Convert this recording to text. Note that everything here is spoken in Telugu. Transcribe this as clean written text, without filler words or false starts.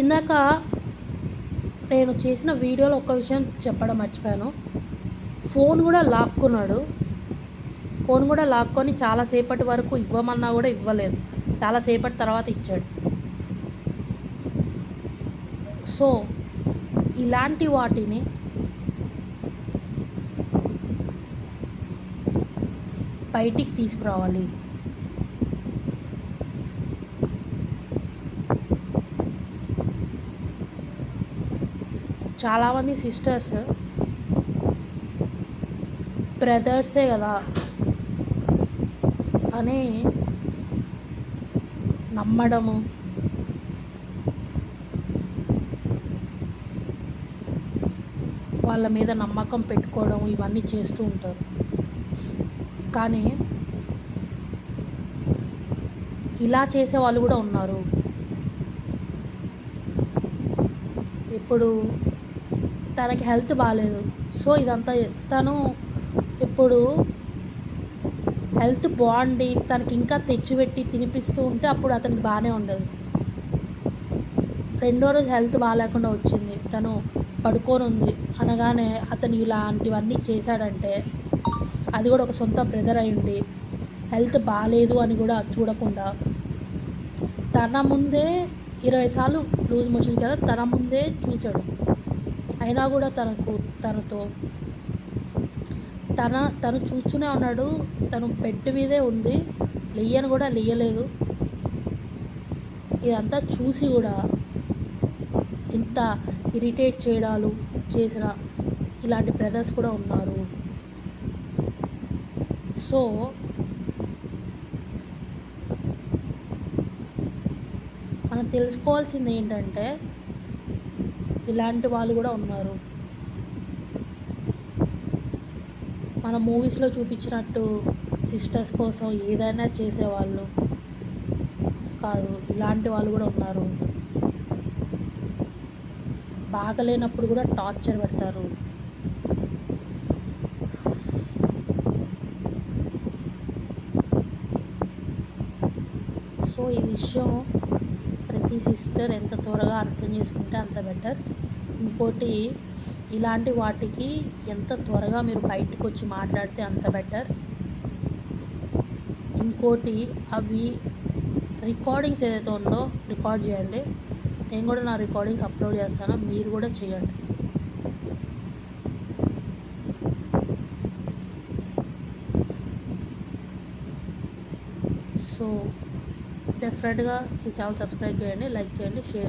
ఇందాక నేను చేసిన వీడియోలో ఒక విషయం చెప్పడం మర్చిపోయాను. ఫోన్ కూడా లాక్కున్నాడు. ఫోన్ కూడా లాక్కొని చాలాసేపటి వరకు ఇవ్వమన్నా కూడా ఇవ్వలేదు. చాలాసేపటి తర్వాత ఇచ్చాడు. సో ఇలాంటి వాటిని బయటికి తీసుకురావాలి. చాలామంది సిస్టర్స్ బ్రదర్సే కదా అని నమ్మడము, వాళ్ళ మీద నమ్మకం పెట్టుకోవడం ఇవన్నీ చేస్తూ ఉంటారు. కానీ ఇలా చేసే వాళ్ళు కూడా ఉన్నారు. ఇప్పుడు తనకి హెల్త్ బాగాలేదు, సో ఇదంతా తను ఇప్పుడు హెల్త్ బాగుండి తనకి ఇంకా తెచ్చిపెట్టి తినిపిస్తూ ఉంటే అప్పుడు అతనికి బాగానే ఉండదు. రెండో రోజు హెల్త్ బాగాలేకుండా వచ్చింది, తను పడుకొని ఉంది అనగానే అతను ఇలాంటివన్నీ చేశాడంటే అది కూడా ఒక సొంత బ్రదర్ అయ్యుండి హెల్త్ బాగాలేదు అని కూడా చూడకుండా తన ముందే 20 సార్లు లూజ్ మోషన్ కదా తన ముందే చూశాడు. అయినా కూడా తనతో తను చూస్తూనే ఉన్నాడు. తను బెడ్ మీదే ఉంది, లేయని కూడా లేయలేదు. ఇదంతా చూసి కూడా ఇంత ఇరిటేట్ చేయడాలు చేసిన ఇలాంటి బ్రదర్స్ కూడా ఉన్నారు. సో మనం తెలుసుకోవాల్సింది ఏంటంటే ఇలాంటి వాళ్ళు కూడా ఉన్నారు. మన మూవీస్లో చూపించినట్టు సిస్టర్స్ కోసం ఏదైనా చేసేవాళ్ళు కాదు, ఇలాంటి వాళ్ళు కూడా ఉన్నారు. బాగలేనప్పుడు కూడా టార్చర్ పెడతారు. సో ఈ విషయం ప్రతి సిస్టర్ ఎంత త్వరగా అర్థం చేసుకుంటే అంత బెటర్. ఇంకోటి, ఇలాంటి వాటికి ఎంత త్వరగా మీరు బయటకు వచ్చి మాట్లాడితే అంత బెటర్. ఇంకోటి, అవి రికార్డింగ్స్ ఏదైతే ఉందో రికార్డ్ చేయండి. నేను కూడా నా రికార్డింగ్స్ అప్లోడ్ చేస్తాను, మీరు కూడా చేయండి. సో డెఫినెట్గా ఈ ఛానల్ సబ్స్క్రైబ్ చేయండి, లైక్ చేయండి, షేర్